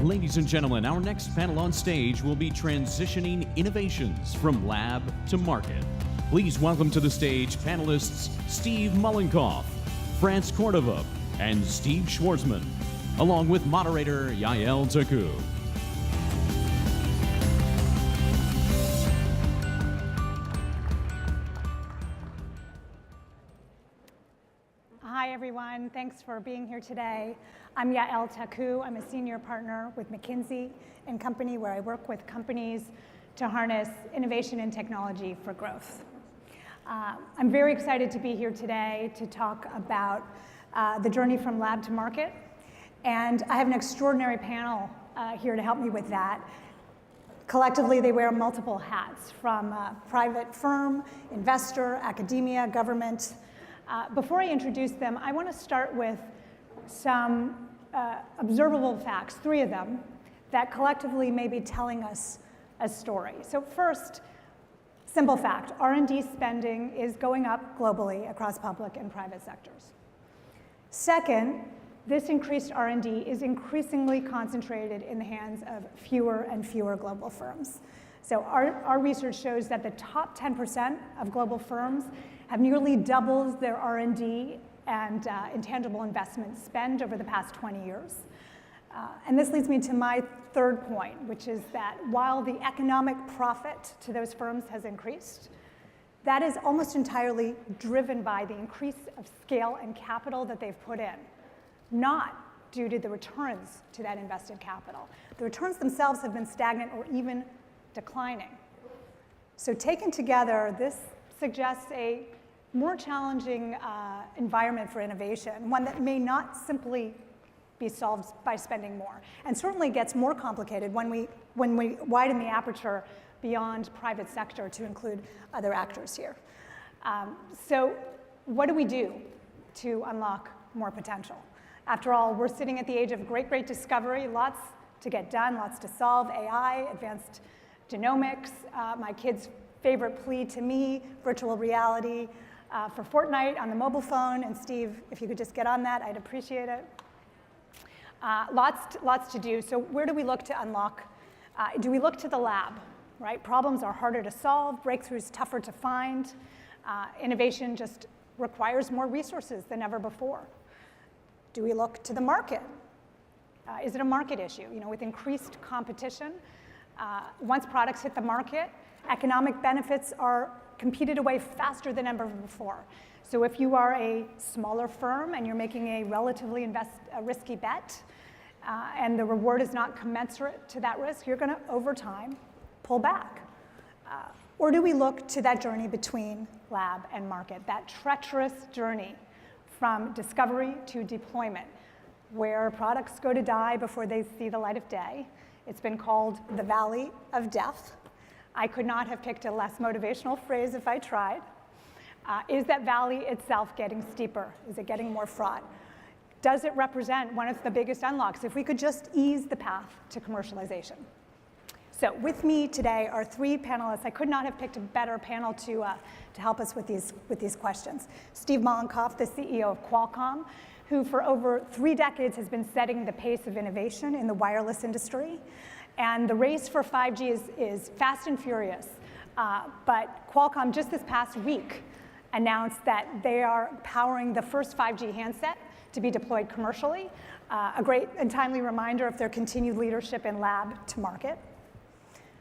Ladies and gentlemen, our next panel on stage will be transitioning innovations from lab to market. Please welcome to the stage panelists Steve Mollenkopf, France Cordova, and Steve Schwarzman, along with moderator Yael Taku. Hi, everyone. Thanks for being here today. I'm Yael Taku. I'm a senior partner with McKinsey & Company, where I work with companies to harness innovation and technology for growth. I'm very excited to be here today to talk about the journey from lab to market. And I have an extraordinary panel here to help me with that. Collectively, they wear multiple hats, from private firm, investor, academia, government. Before I introduce them, I want to start with some observable facts, 3 of them, that collectively may be telling us a story. So first, simple fact, R&D spending is going up globally across public and private sectors. Second, this increased R&D is increasingly concentrated in the hands of fewer and fewer global firms. So our research shows that the top 10% of global firms have nearly doubled their R&D and intangible investment spend over the past 20 years. And this leads me to my third point, which is that while the economic profit to those firms has increased, that is almost entirely driven by the increase of scale and capital that they've put in, not due to the returns to that invested capital. The returns themselves have been stagnant or even declining. So taken together, this suggests a more challenging environment for innovation, one that may not simply be solved by spending more, and certainly gets more complicated when we widen the aperture beyond private sector to include other actors here. So what do we do to unlock more potential? After all, we're sitting at the age of great discovery, lots to get done, lots to solve: AI, advanced genomics, my kids' favorite plea to me, virtual reality, for Fortnite on the mobile phone. And Steve, if you could just get on that, I'd appreciate it. Lots to do. So where do we look to unlock? Do we look to the lab, right? Problems are harder to solve, breakthroughs tougher to find. Innovation just requires more resources than ever before. Do we look to the market? Is it a market issue? You know, with increased competition, once products hit the market, economic benefits are competed away faster than ever before. So if you are a smaller firm and you're making a relatively risky bet, and the reward is not commensurate to that risk, you're going to, over time, pull back. Or do we look to that journey between lab and market, that treacherous journey from discovery to deployment, where products go to die before they see the light of day? It's been called the Valley of Death. I could not have picked a less motivational phrase if I tried. Is that valley itself getting steeper? Is it getting more fraught? Does it represent one of the biggest unlocks if we could just ease the path to commercialization? So with me today are 3 panelists. I could not have picked a better panel to help us with these questions. Steve Mollenkopf, the CEO of Qualcomm, who for over 3 decades has been setting the pace of innovation in the wireless industry. And the race for 5G is fast and furious. But Qualcomm just this past week announced that they are powering the first 5G handset to be deployed commercially, a great and timely reminder of their continued leadership in lab to market.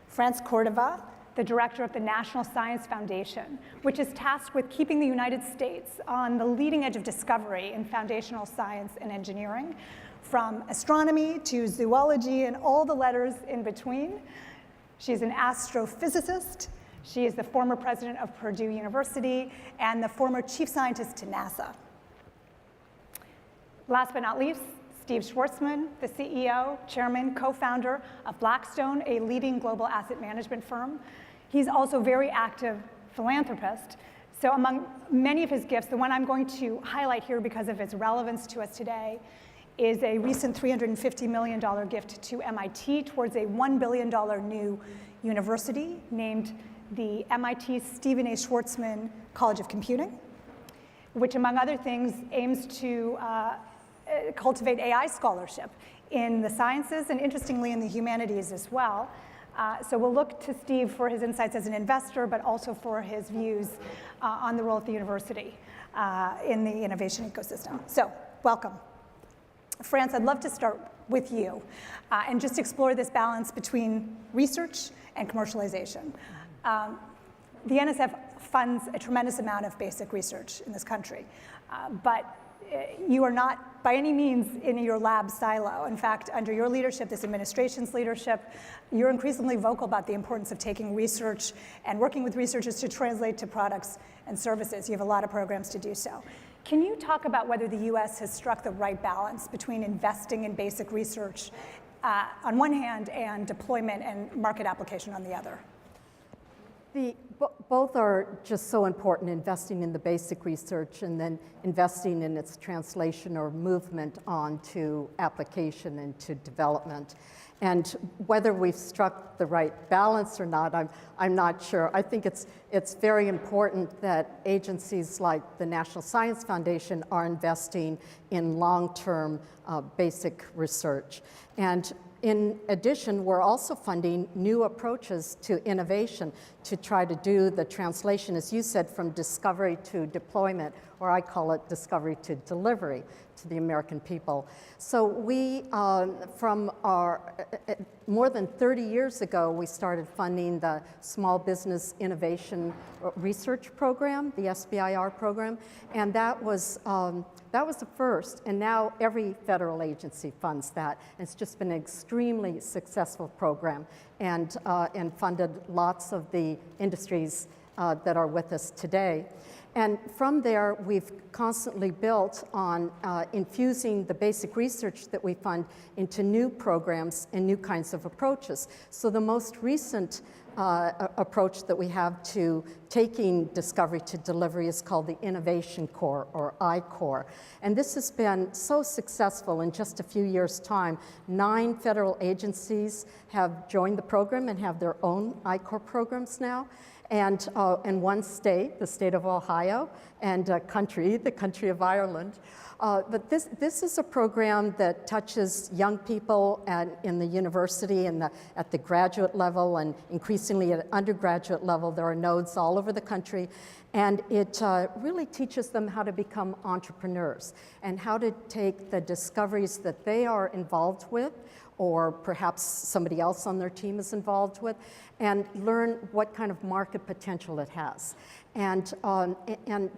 France Cordova, the director of the National Science Foundation, which is tasked with keeping the United States on the leading edge of discovery in foundational science and engineering, from astronomy to zoology and all the letters in between. She's an astrophysicist. She is the former president of Purdue University and the former chief scientist to NASA. Last but not least, Steve Schwarzman, the CEO, chairman, co-founder of Blackstone, a leading global asset management firm. He's also a very active philanthropist. So among many of his gifts, the one I'm going to highlight here because of its relevance to us today is a recent $350 million gift to MIT towards a $1 billion new university named the MIT Stephen A. Schwarzman College of Computing, which among other things aims to cultivate AI scholarship in the sciences and interestingly in the humanities as well. So we'll look to Steve for his insights as an investor, but also for his views on the role of the university in the innovation ecosystem. So welcome. France, I'd love to start with you and just explore this balance between research and commercialization. The NSF funds a tremendous amount of basic research in this country, but you are not by any means in your lab silo. In fact, under your leadership, this administration's leadership, you're increasingly vocal about the importance of taking research and working with researchers to translate to products and services. You have a lot of programs to do so. Can you talk about whether the US has struck the right balance between investing in basic research on one hand and deployment and market application on the other? Both are just so important, investing in the basic research and then investing in its translation or movement onto application and to development. And whether we've struck the right balance or not, I'm not sure. I think it's very important that agencies like the National Science Foundation are investing in long-term basic research. And in addition, we're also funding new approaches to innovation to try to do the translation, as you said, from discovery to deployment, or I call it discovery to delivery to the American people. So we, from our, more than 30 years ago, we started funding the Small Business Innovation Research Program, the SBIR program, and that was the first, and now every federal agency funds that. It's just been an extremely successful program and funded lots of the industries that are with us today. And from there, we've constantly built on infusing the basic research that we fund into new programs and new kinds of approaches. So the most recent approach that we have to taking discovery to delivery is called the Innovation Core, or I-Core. And this has been so successful in just a few years' time. 9 federal agencies have joined the program and have their own I-Core programs now. And one state, the state of Ohio, and a country, the country of Ireland. But this is a program that touches young people in the university and at the graduate level, and increasingly at undergraduate level. There are nodes all over the country. And it really teaches them how to become entrepreneurs and how to take the discoveries that they are involved with, or perhaps somebody else on their team is involved with, and learn what kind of market potential it has. And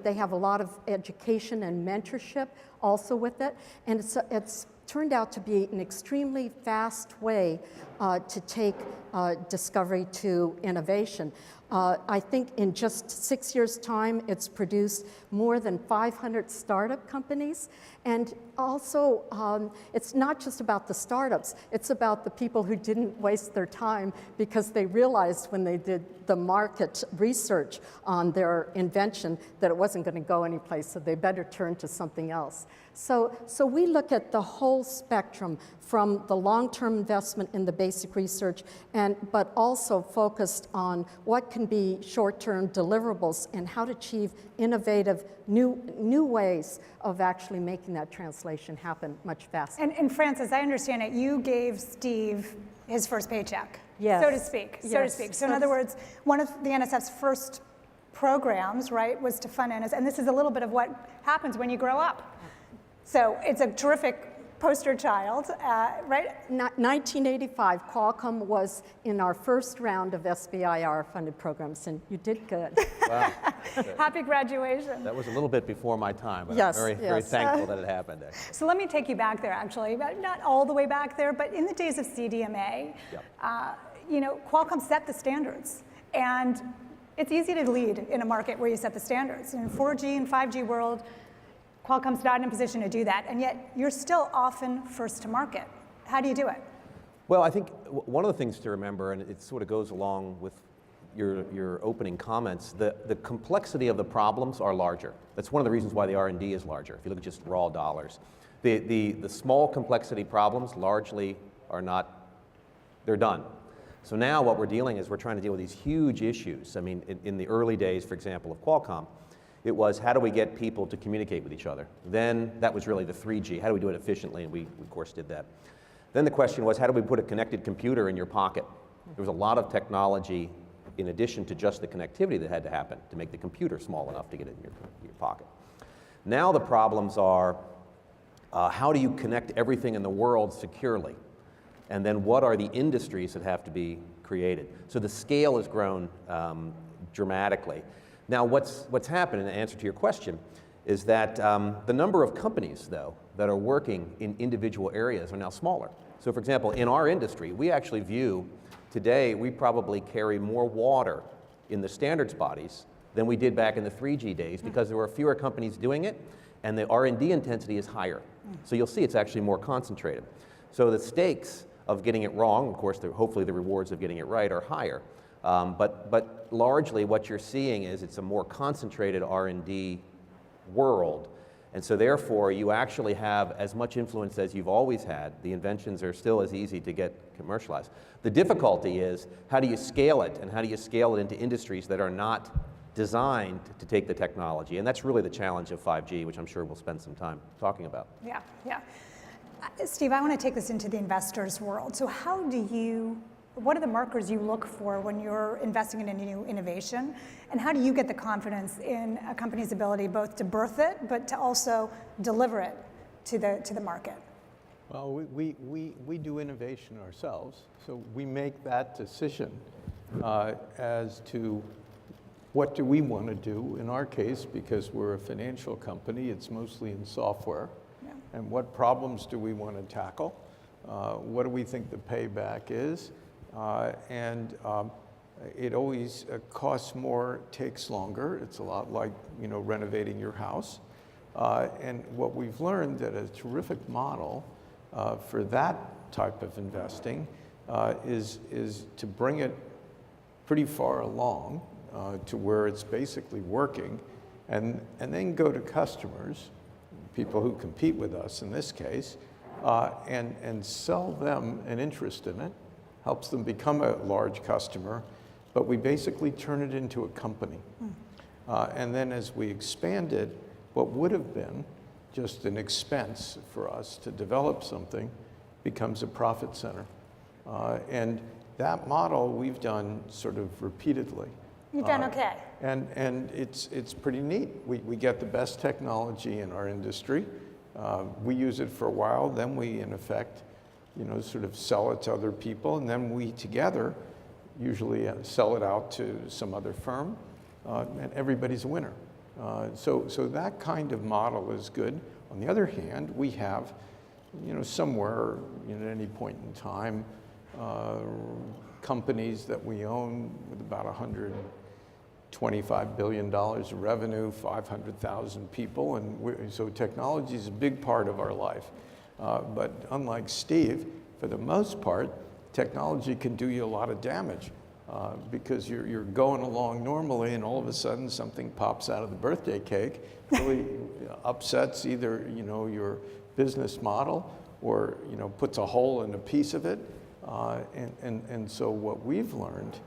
they have a lot of education and mentorship also with it. And it's turned out to be an extremely fast way to take discovery to innovation. I think in just 6 years' time, it's produced more than 500 startup companies. And also, it's not just about the startups, it's about the people who didn't waste their time because they realized when they did the market research on their invention that it wasn't going to go anyplace, so they better turn to something else. So we look at the whole spectrum from the long-term investment in the basic research, but also focused on what can be short-term deliverables and how to achieve innovative new ways of actually making that translation happen much faster. And France, as I understand it, you gave Steve his first paycheck, yes. so to speak. So in other words, one of the NSF's first programs, right, was to fund NSF, and this is a little bit of what happens when you grow up. So it's a terrific poster child, right? 1985, Qualcomm was in our first round of SBIR funded programs, and you did good. Wow. Happy graduation. That was a little bit before my time, but yes, I'm very thankful that it happened. So let me take you back there, actually. Not all the way back there, but in the days of CDMA, yep. Qualcomm set the standards. And it's easy to lead in a market where you set the standards. In 4G and 5G world, Qualcomm's not in a position to do that, and yet you're still often first to market. How do you do it? Well, I think one of the things to remember, and it sort of goes along with your opening comments, the complexity of the problems are larger. That's one of the reasons why the R&D is larger, if you look at just raw dollars. The small complexity problems largely are not, they're done. So now what we're trying to deal with these huge issues. I mean, in the early days, for example, of Qualcomm, it was how do we get people to communicate with each other? Then that was really the 3G. How do we do it efficiently? And we of course, did that. Then the question was, how do we put a connected computer in your pocket? There was a lot of technology in addition to just the connectivity that had to happen to make the computer small enough to get it in your pocket. Now the problems are, how do you connect everything in the world securely? And then what are the industries that have to be created? So the scale has grown dramatically. Now what's happened, in answer to your question, is that the number of companies, though, that are working in individual areas are now smaller. So for example, in our industry, we actually view, today we probably carry more water in the standards bodies than we did back in the 3G days because there were fewer companies doing it and the R&D intensity is higher. So you'll see it's actually more concentrated. So the stakes of getting it wrong, of course, hopefully the rewards of getting it right are higher. But largely what you're seeing is it's a more concentrated R&D world. And so therefore you actually have as much influence as you've always had. The inventions are still as easy to get commercialized. The difficulty is, how do you scale it, and how do you scale it into industries that are not designed to take the technology? And that's really the challenge of 5G, which I'm sure we'll spend some time talking about. Yeah, yeah. Steve, I want to take this into the investors' world. So what are the markers you look for when you're investing in a new innovation? And how do you get the confidence in a company's ability both to birth it, but to also deliver it to the market? Well, we do innovation ourselves, so we make that decision as to what do we want to do. In our case, because we're a financial company, it's mostly in software. Yeah. And what problems do we want to tackle? What do we think the payback is? It always costs more, takes longer. It's a lot like, renovating your house. And what we've learned that a terrific model for that type of investing is to bring it pretty far along to where it's basically working, and then go to customers, people who compete with us in this case, and sell them an interest in it, helps them become a large customer, but we basically turn it into a company. And then as we expand it, what would have been just an expense for us to develop something becomes a profit center. And that model we've done sort of repeatedly. You've done okay. And it's pretty neat. We get the best technology in our industry. We use it for a while, then we, in effect, sort of sell it to other people, and then we together usually sell it out to some other firm, and everybody's a winner. So that kind of model is good. On the other hand, we have, somewhere at any point in time, companies that we own with about $125 billion of revenue, 500,000 people, and so technology is a big part of our life. But unlike Steve, for the most part, technology can do you a lot of damage because you're going along normally and all of a sudden something pops out of the birthday cake, really upsets either your business model or puts a hole in a piece of it. And so what we've learned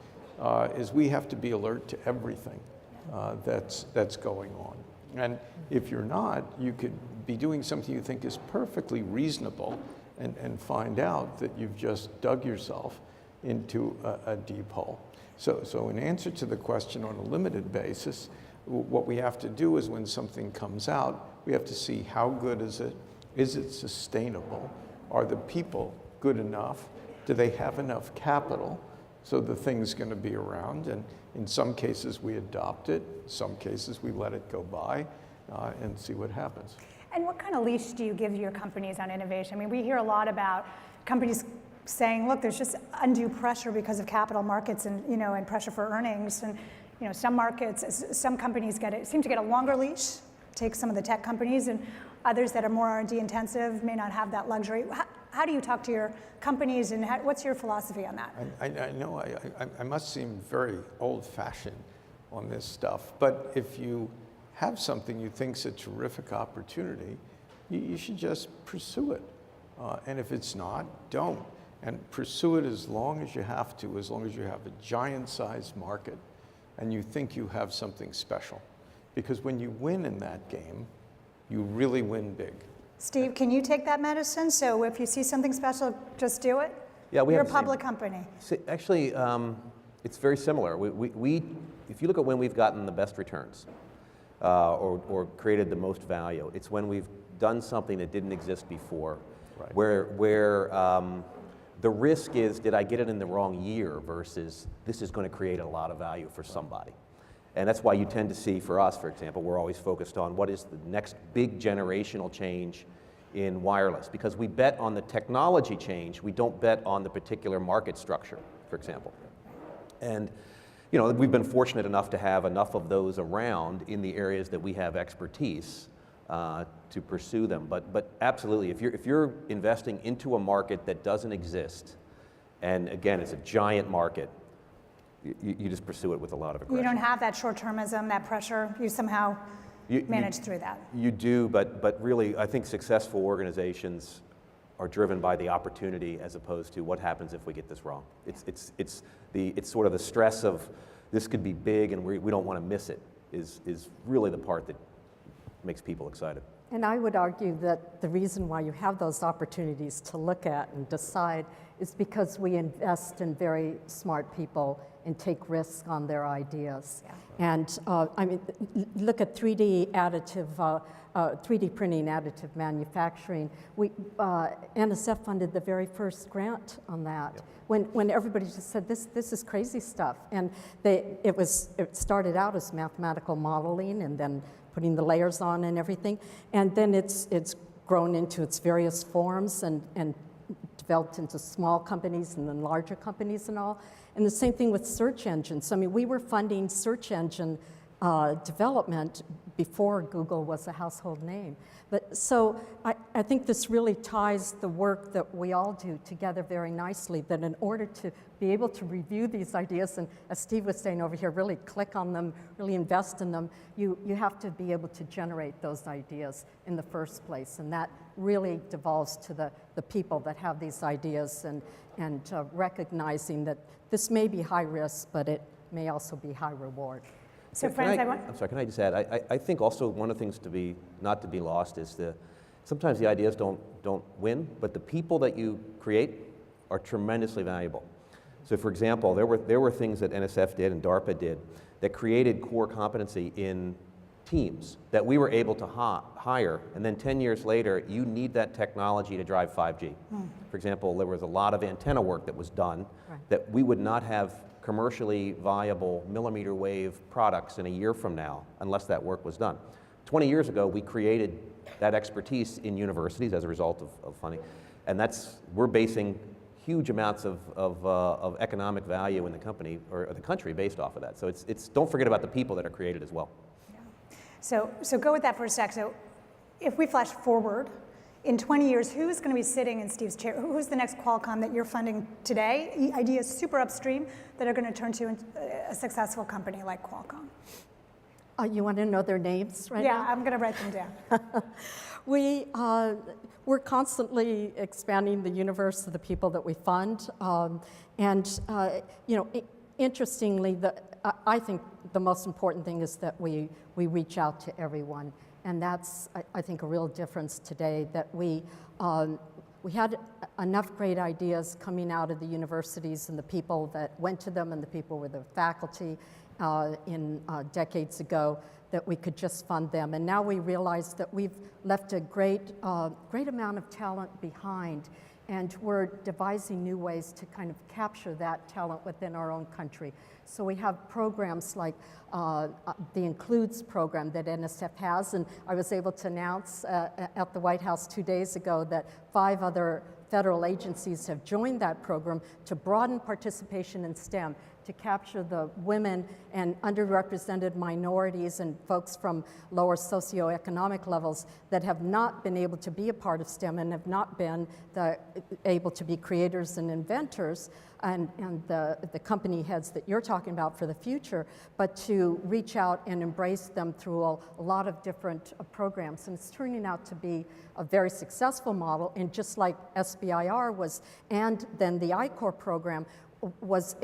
is we have to be alert to everything that's going on. And if you're not, you could be doing something you think is perfectly reasonable and find out that you've just dug yourself into a deep hole. So in answer to the question, on a limited basis, what we have to do is when something comes out, we have to see how good is it? Is it sustainable? Are the people good enough? Do they have enough capital so the thing's going to be around? And in some cases we adopt it, in some cases we let it go by and see what happens. And what kind of leash do you give your companies on innovation? I mean, we hear a lot about companies saying, look, there's just undue pressure because of capital markets and, and pressure for earnings. And, some markets, some companies seem to get a longer leash, take some of the tech companies, and others that are more R&D intensive may not have that luxury. How do you talk to your companies, and what's your philosophy on that? I know I must seem very old-fashioned on this stuff, but if you have something you think's a terrific opportunity, you should just pursue it. And if it's not, don't. And pursue it as long as you have to, as long as you have a giant-sized market and you think you have something special. Because when you win in that game, you really win big. Steve, can you take that medicine? So if you see something special, just do it? Yeah, we You're have a the same. public company. Actually, it's very similar. If you look at when we've gotten the best returns or created the most value, it's when we've done something that didn't exist before, Right. where the risk is, did I get it in the wrong year versus this is going to create a lot of value for somebody. And that's why you tend to see, for us, for example, we're always focused on what is the next big generational change in wireless, because we bet on the technology change, we don't bet on the particular market structure, for example. And we've been fortunate enough to have enough of those around in the areas that we have expertise to pursue them. But absolutely, if you're investing into a market that doesn't exist, and again, it's a giant market, you just pursue it with a lot of aggression. You don't have that short-termism, that pressure. You somehow manage through that. You do, but really, I think successful organizations are driven by the opportunity as opposed to what happens if we get this wrong. It's sort of the stress of this could be big and we don't want to miss it is really the part that makes people excited. And I would argue that the reason why you have those opportunities to look at and decide is because we invest in very smart people and take risks on their ideas. Yeah. And I mean, look at 3D additive, 3D printing additive manufacturing. NSF funded the very first grant on that. Yeah. When everybody just said, this is crazy stuff. And it started out as mathematical modeling and then putting the layers on and everything. And then it's grown into its various forms and developed into small companies and then larger companies and all. And the same thing with search engines. I mean, we were funding search engine development before Google was a household name. But so I think this really ties the work that we all do together very nicely, that in order to be able to review these ideas, and as Steve was saying over here, really click on them, really invest in them, you have to be able to generate those ideas in the first place. And that really devolves to the people that have these ideas and recognizing that this may be high risk, but it may also be high reward. So friends, I'm sorry, can I just add, I think also one of the things not to be lost is sometimes the ideas don't win, but the people that you create are tremendously valuable. So for example, there were things that NSF did and DARPA did that created core competency in teams that we were able to hire, and then 10 years later, you need that technology to drive 5G. For example, there was a lot of antenna work that was done that we would not have commercially viable millimeter wave products in a year from now unless that work was done. 20 years ago, we created that expertise in universities as a result of funding, and we're basing huge amounts of economic value in the company or the country based off of that. So don't forget about the people that are created as well. Yeah. So go with that for a sec. So if we flash forward, in 20 years, who's going to be sitting in Steve's chair? Who's the next Qualcomm that you're funding today? Ideas super upstream that are going to turn to a successful company like Qualcomm. You want to know their names right now? Yeah, I'm going to write them down. We're constantly expanding the universe of the people that we fund. Interestingly, I think the most important thing is that we reach out to everyone. And that's, I think, a real difference today, that we had enough great ideas coming out of the universities and the people that went to them and the people with the faculty in decades ago, that we could just fund them. And now we realize that we've left a great amount of talent behind, and we're devising new ways to kind of capture that talent within our own country. So we have programs like the Includes program that NSF has, and I was able to announce at the White House 2 days ago that 5 other federal agencies have joined that program to broaden participation in STEM, to capture the women and underrepresented minorities and folks from lower socioeconomic levels that have not been able to be a part of STEM and have not been able to be creators and inventors and the company heads that you're talking about for the future, but to reach out and embrace them through a lot of different programs. And it's turning out to be a very successful model. And just like SBIR was, and then the I-Corps program, was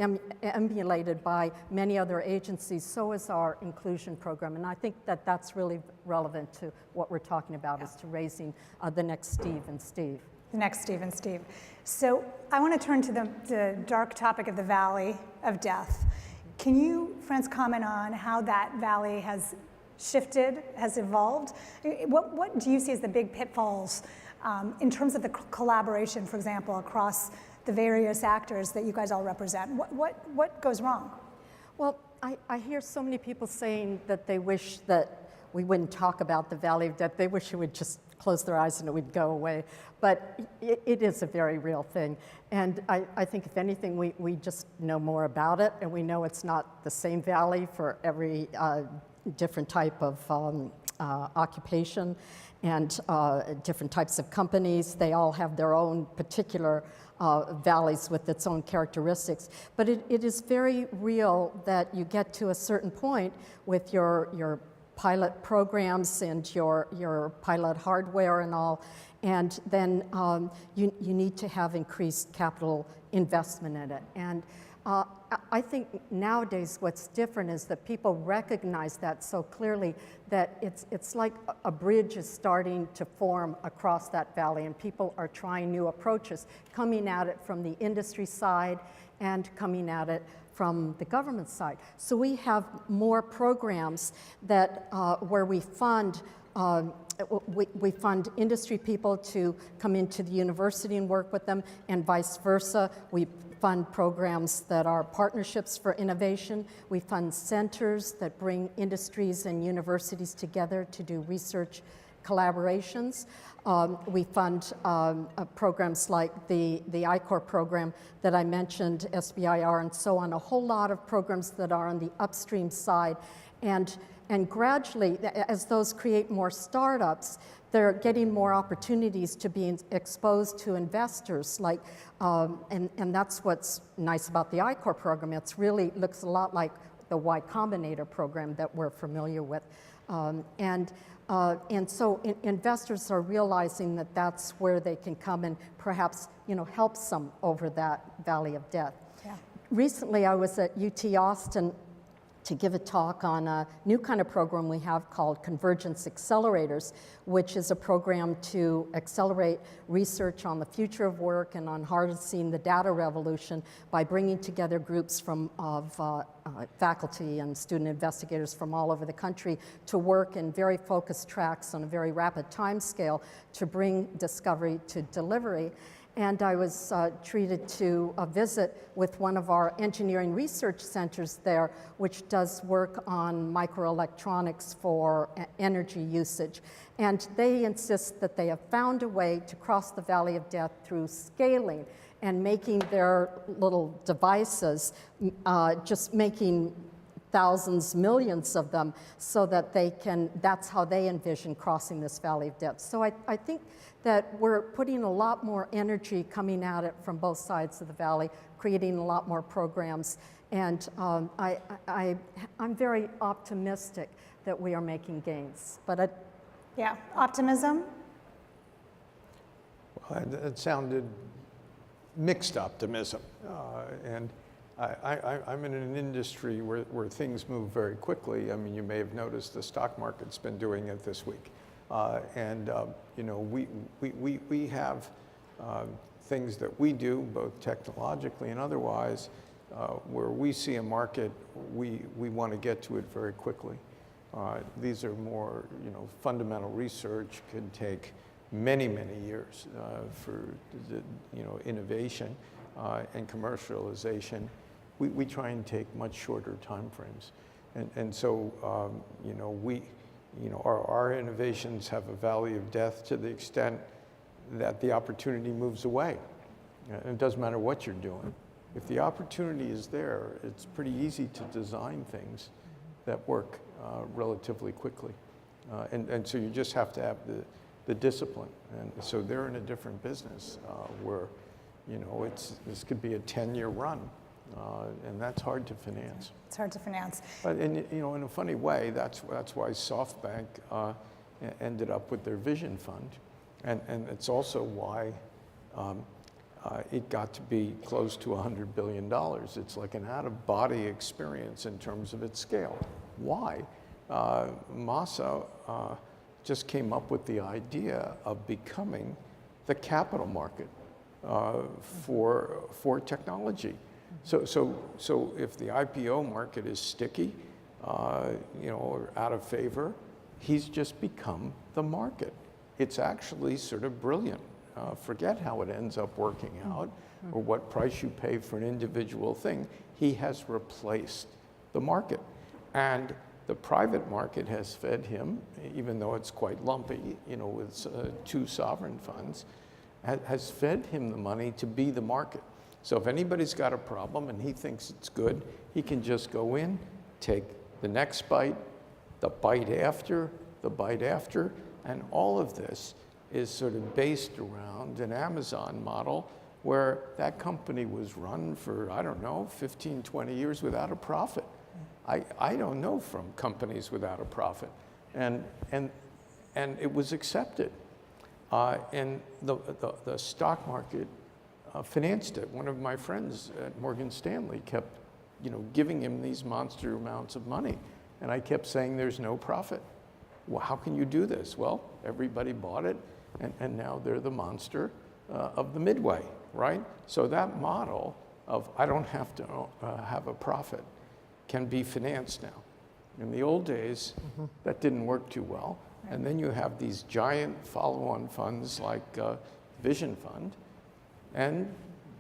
emulated by many other agencies, so is our inclusion program. And I think that that's really relevant to what we're talking about, is to raising the next Steve and Steve. The next Steve and Steve. So I want to turn to the dark topic of the Valley of Death. Can you, France, comment on how that valley has shifted, has evolved? What do you see as the big pitfalls in terms of the collaboration, for example, across the various actors that you guys all represent? What goes wrong? Well, I hear so many people saying that they wish that we wouldn't talk about the Valley of Death. They wish it would just close their eyes and it would go away. But it is a very real thing. And I think, if anything, we just know more about it, and we know it's not the same valley for every different type of occupation and different types of companies. They all have their own particular valleys with its own characteristics. But it is very real that you get to a certain point with your pilot programs and your pilot hardware and all, and then you need to have increased capital investment in it. And I think nowadays what's different is that people recognize that so clearly, that it's like a bridge is starting to form across that valley, and people are trying new approaches, coming at it from the industry side and coming at it from the government side. So we have more programs that where we fund industry people to come into the university and work with them, and vice versa. We fund programs that are partnerships for innovation. We fund centers that bring industries and universities together to do research collaborations. We fund programs like the I-Corps program that I mentioned, SBIR, and so on, a whole lot of programs that are on the upstream side. And gradually, as those create more startups, they're getting more opportunities to be exposed to investors, like, and that's what's nice about the I-Corps program. It's really looks a lot like the Y Combinator program that we're familiar with. And so investors are realizing that that's where they can come and perhaps, help some over that valley of death. Yeah. Recently, I was at UT Austin to give a talk on a new kind of program we have called Convergence Accelerators, which is a program to accelerate research on the future of work and on harnessing the data revolution by bringing together groups of faculty and student investigators from all over the country to work in very focused tracks on a very rapid time scale to bring discovery to delivery. And I was treated to a visit with one of our engineering research centers there, which does work on microelectronics for energy usage. And they insist that they have found a way to cross the Valley of Death through scaling and making their little devices, just making thousands, millions of them, so that that's how they envision crossing this Valley of Death. So I think that we're putting a lot more energy coming at it from both sides of the valley, creating a lot more programs, and I'm very optimistic that we are making gains. But yeah, optimism? Well, it sounded mixed optimism, and I'm in an industry where things move very quickly. I mean, you may have noticed the stock market's been doing it this week. We have things that we do, both technologically and otherwise, where we see a market, we want to get to it very quickly. These are more, fundamental research can take many, many years for innovation and commercialization. We try and take much shorter time frames. And so, our innovations have a valley of death to the extent that the opportunity moves away. And it doesn't matter what you're doing. If the opportunity is there, it's pretty easy to design things that work relatively quickly. And so you just have to have the discipline. And so they're in a different business where, this could be a 10-year run. And that's hard to finance. It's hard to finance. But in a funny way, that's why SoftBank ended up with their Vision Fund, and it's also why it got to be close to $100 billion. It's like an out-of-body experience in terms of its scale. Why? Masa just came up with the idea of becoming the capital market for technology. So if the IPO market is sticky, or out of favor, he's just become the market. It's actually sort of brilliant. Forget how it ends up working out or what price you pay for an individual thing. He has replaced the market. And the private market has fed him, even though it's quite lumpy, with 2 sovereign funds, has fed him the money to be the market. So if anybody's got a problem and he thinks it's good, he can just go in, take the next bite, the bite after, and all of this is sort of based around an Amazon model where that company was run for, 15, 20 years without a profit. I don't know from companies without a profit. And it was accepted. And the stock market financed it. One of my friends at Morgan Stanley kept giving him these monster amounts of money. And I kept saying, there's no profit. Well, how can you do this? Well, everybody bought it, and now they're the monster of the midway, right? So that model of I don't have to have a profit can be financed now. In the old days, that didn't work too well. And then you have these giant follow-on funds like Vision Fund, and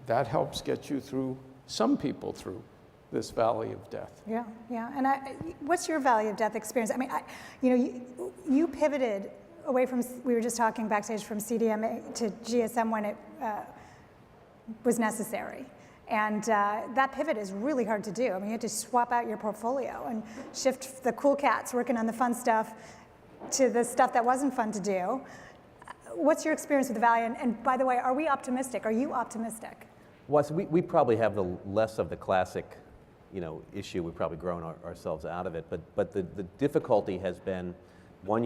that helps get you through, some people through, this valley of death. Yeah. And what's your valley of death experience? I mean, you pivoted away from, we were just talking backstage, from CDMA to GSM when it was necessary. And that pivot is really hard to do. I mean, you had to swap out your portfolio and shift the cool cats working on the fun stuff to the stuff that wasn't fun to do. What's your experience with the Valley? And by the way, are we optimistic? Are you optimistic? Well, so we probably have the less of the classic, issue. We've probably grown ourselves out of it. But the difficulty has been, one,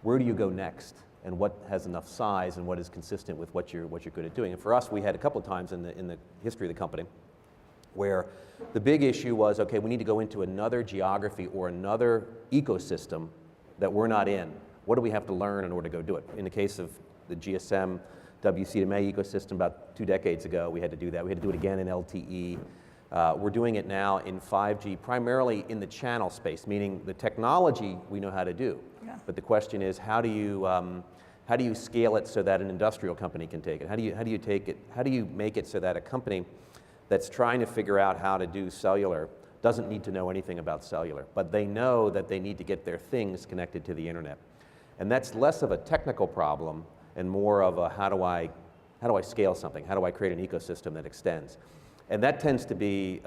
where do you go next? And what has enough size and what is consistent with what you're good at doing. And for us, we had a couple of times in the history of the company where the big issue was, okay, we need to go into another geography or another ecosystem that we're not in. What do we have to learn in order to go do it? In the case of the GSM WCDMA ecosystem about 2 decades ago, we had to do that. We had to do it again in LTE. We're doing it now in 5G, primarily in the channel space, meaning the technology we know how to do. Yeah. But the question is, how do you scale it so that an industrial company can take it? How do you take it? How do you make it so that a company that's trying to figure out how to do cellular doesn't need to know anything about cellular, but they know that they need to get their things connected to the internet? And that's less of a technical problem and more of a how do I scale something? How do I create an ecosystem that extends? And that tends to be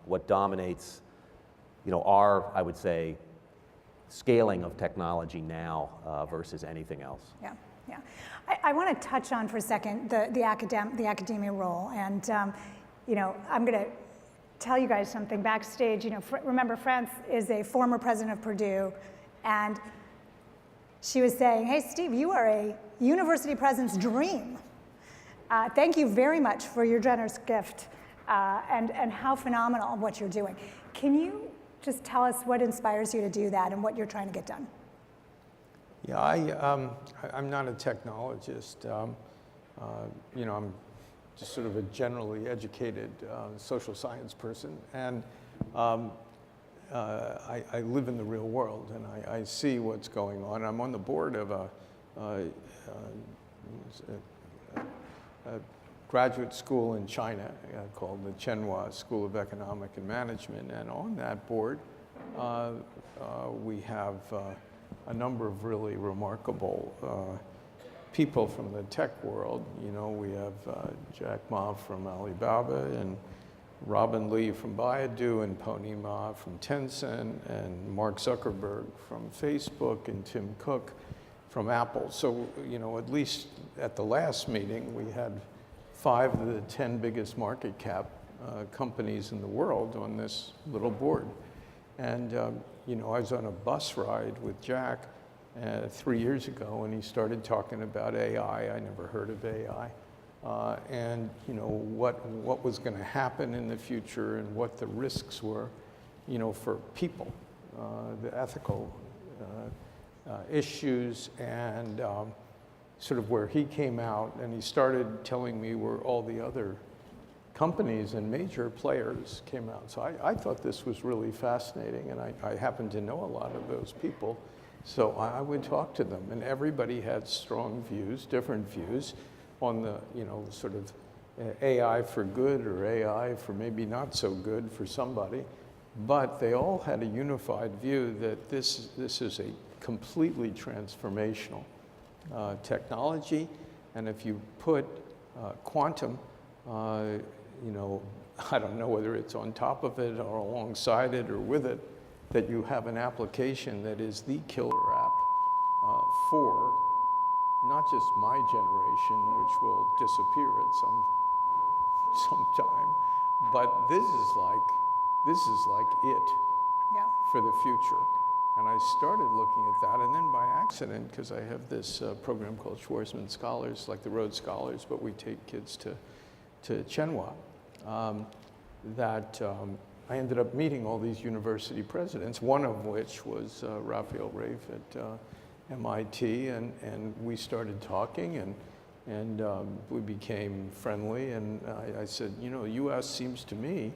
what dominates, our, I would say, scaling of technology now versus anything else. Yeah. I want to touch on for a second the academia role, and I'm going to tell you guys something backstage. Remember, France is a former president of Purdue, and she was saying, "Hey, Steve, you are a university president's dream. Thank you very much for your generous gift and how phenomenal what you're doing." Can you just tell us what inspires you to do that and what you're trying to get done? Yeah, I'm not a technologist. I'm just sort of a generally educated social science person, and I live in the real world, and I see what's going on. I'm on the board of a graduate school in China called the Tsinghua School of Economic and Management, and on that board we have a number of really remarkable people from the tech world. We have Jack Ma from Alibaba, and Robin Li from Baidu, and Pony Ma from Tencent, and Mark Zuckerberg from Facebook, and Tim Cook from Apple. So, at least at the last meeting, we had 5 of the 10 biggest market cap companies in the world on this little board. And, I was on a bus ride with Jack 3 years ago, and he started talking about AI. I never heard of AI. and what was going to happen in the future and what the risks were, for people, the ethical issues, and sort of where he came out, and he started telling me where all the other companies and major players came out. So I thought this was really fascinating, and I happen to know a lot of those people. So I would talk to them, and everybody had strong views, different views on the, sort of AI for good or AI for maybe not so good for somebody. But they all had a unified view that this is a completely transformational technology. And if you put quantum, I don't know whether it's on top of it or alongside it or with it, that you have an application that is the killer app for not just my generation, which will disappear at some time, but this is like it Yeah. for the future. And I started looking at that, and then by accident, because I have this program called Schwarzman Scholars, like the Rhodes Scholars, but we take kids to Tsinghua, I ended up meeting all these university presidents, one of which was Raphael Rafe at MIT, and we started talking, and we became friendly, and I said, U.S. seems to me,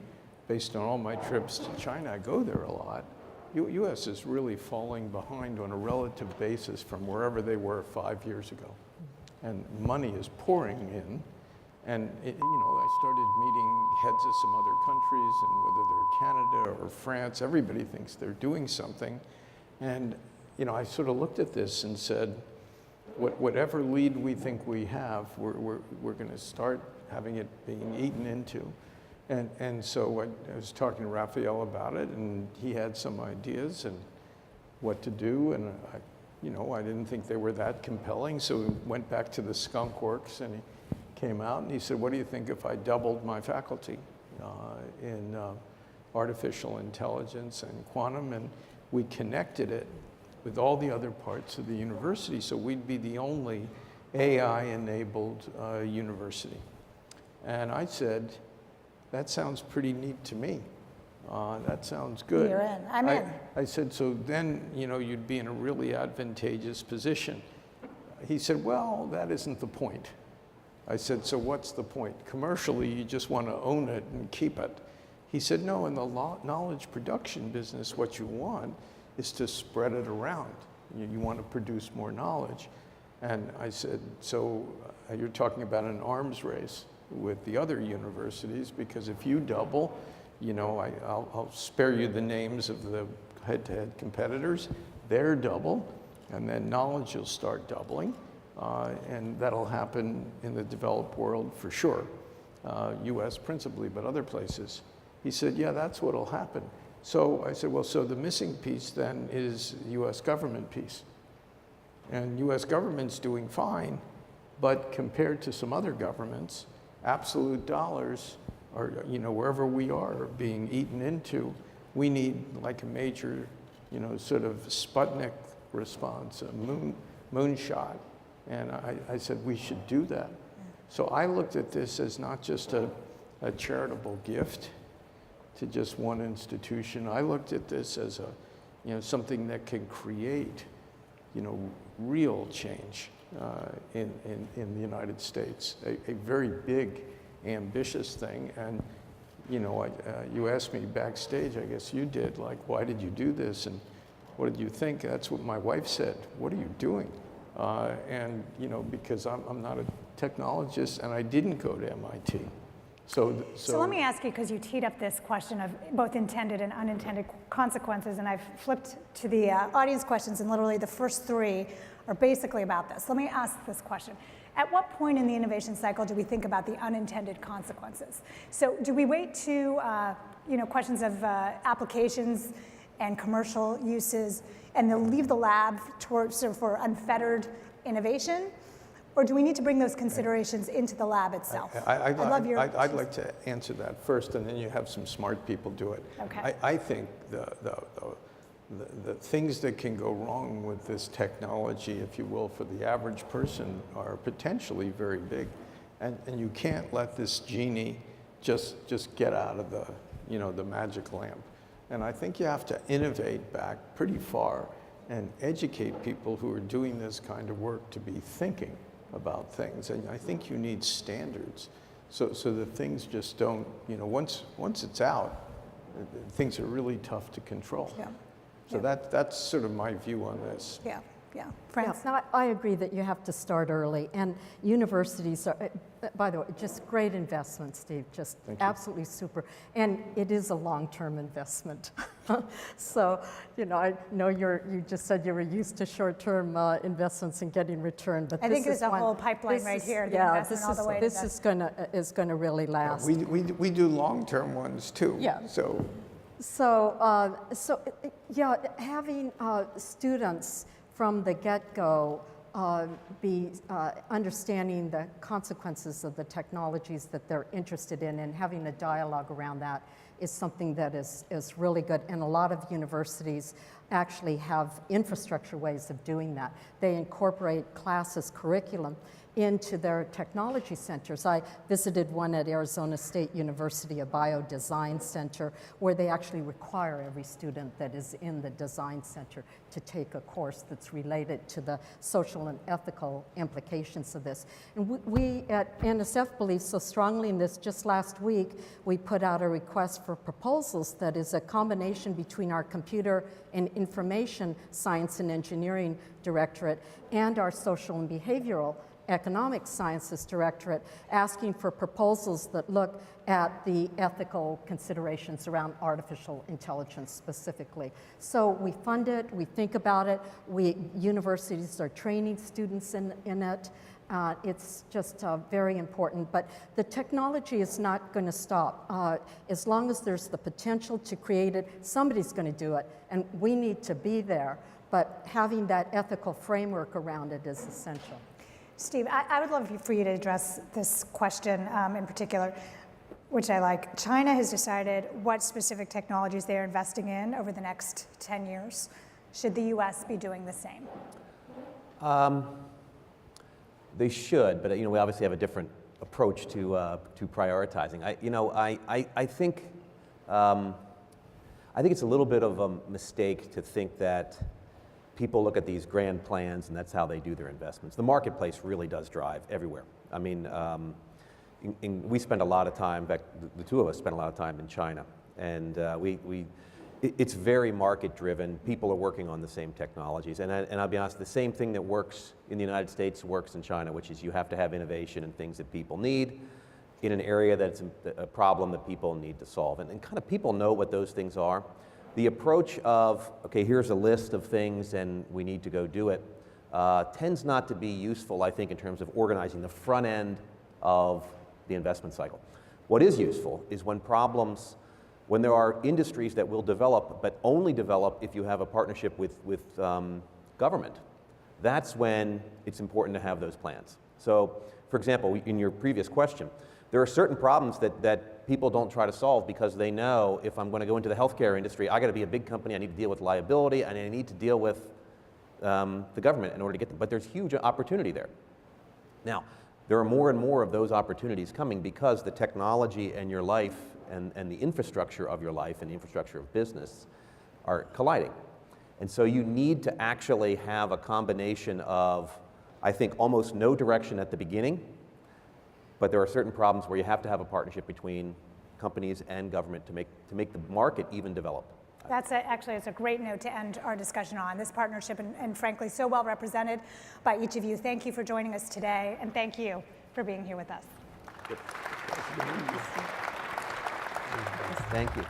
based on all my trips to China, I go there a lot, U.S. is really falling behind on a relative basis from wherever they were 5 years ago. And money is pouring in. And, I started meeting heads of some other countries, and whether they're Canada or France, everybody thinks they're doing something. And, I sort of looked at this and said, whatever lead we think we have, we're going to start having it being eaten into. And so I was talking to Raphael about it, and he had some ideas and what to do, and I didn't think they were that compelling, so we went back to the Skunk Works, and he came out and he said, what do you think if I doubled my faculty in artificial intelligence and quantum, and we connected it with all the other parts of the university, so we'd be the only AI-enabled university. And I said, that sounds pretty neat to me. That sounds good. You're in. I'm in. I said, so then, you'd be in a really advantageous position. He said, well, that isn't the point. I said, so what's the point? Commercially, you just want to own it and keep it. He said, no, in the knowledge production business, what you want is to spread it around. You want to produce more knowledge. And I said, so you're talking about an arms race with the other universities, because if you double, I'll spare you the names of the head-to-head competitors. They're double, and then knowledge will start doubling, and that'll happen in the developed world for sure, US principally, but other places. He said, yeah, that's what'll happen. So I said, well, so the missing piece then is US government piece. And US government's doing fine, but compared to some other governments, absolute dollars are, wherever we are being eaten into, we need like a major, sort of Sputnik response, a moonshot. And I said, we should do that. So I looked at this as not just a charitable gift to just one institution. I looked at this as something that can create, real change in the United States, a very big, ambitious thing. And, you asked me backstage, I guess you did, like, why did you do this? And what did you think? That's what my wife said. What are you doing? And, because I'm not a technologist and I didn't go to MIT. So let me ask you, because you teed up this question of both intended and unintended consequences, and I've flipped to the audience questions, and literally the first three are basically about this. Let me ask this question. At what point in the innovation cycle do we think about the unintended consequences? So do we wait to, questions of applications and commercial uses, and then leave the lab for unfettered innovation? Or do we need to bring those considerations into the lab itself? I'd like to answer that first, and then you have some smart people do it. Okay. I think the things that can go wrong with this technology, if you will, for the average person are potentially very big. And you can't let this genie just get out of the, the magic lamp. And I think you have to innovate back pretty far and educate people who are doing this kind of work to be thinking about things. And I think you need standards so that things just don't, once it's out, things are really tough to control. Yeah. So that's sort of my view on this. Yeah. Yeah. Yeah, France? no, I agree that you have to start early, and universities are, by the way, just great investment, Steve, just absolutely super, and it is a long-term investment. So, I know you just said you were used to short-term investments and getting return, but I think there's a whole pipeline right here, the investment all the way to this is going to really last. We do long-term ones too. Yeah. So having students from the get-go be understanding the consequences of the technologies that they're interested in and having a dialogue around that is something that is really good. And a lot of universities actually have infrastructure ways of doing that. They incorporate classes, curriculum into their technology centers. I visited one at Arizona State University, a biodesign center, where they actually require every student that is in the design center to take a course that's related to the social and ethical implications of this. And we at NSF believe so strongly in this. Just last week, we put out a request for proposals that is a combination between our computer and information science and engineering directorate and our social and behavioral Economic Sciences Directorate, asking for proposals that look at the ethical considerations around artificial intelligence specifically. So we fund it, we think about it, universities are training students in it. It's just very important, but the technology is not going to stop. As long as there's the potential to create it, somebody's going to do it, and we need to be there, but having that ethical framework around it is essential. Steve, I would love for you to address this question in particular, which I like. China has decided what specific technologies they are investing in over the next 10 years. Should the U.S. be doing the same? They should, but we obviously have a different approach to prioritizing. I think it's a little bit of a mistake to think that people look at these grand plans and that's how they do their investments. The marketplace really does drive everywhere. I mean, we spend a lot of time, in fact, the two of us spend a lot of time in China, and it's very market driven. People are working on the same technologies, and I'll be honest, the same thing that works in the United States works in China, which is you have to have innovation and things that people need in an area that's a problem that people need to solve. And kind of people know what those things are. The approach of, okay, here's a list of things and we need to go do it, tends not to be useful, I think, in terms of organizing the front end of the investment cycle. What is useful is when there are industries that will develop, but only develop if you have a partnership with government. That's when it's important to have those plans. So, for example, in your previous question, there are certain problems that people don't try to solve because they know if I'm going to go into the healthcare industry, I got to be a big company, I need to deal with liability, and I need to deal with the government in order to get them. But there's huge opportunity there. Now, there are more and more of those opportunities coming because the technology and your life and the infrastructure of your life and the infrastructure of business are colliding. And so you need to actually have a combination of, I think, almost no direction at the beginning, but there are certain problems where you have to have a partnership between companies and government to make the market even develop. Actually, it's a great note to end our discussion on, this partnership, and frankly, so well represented by each of you. Thank you for joining us today, and thank you for being here with us. Thank you.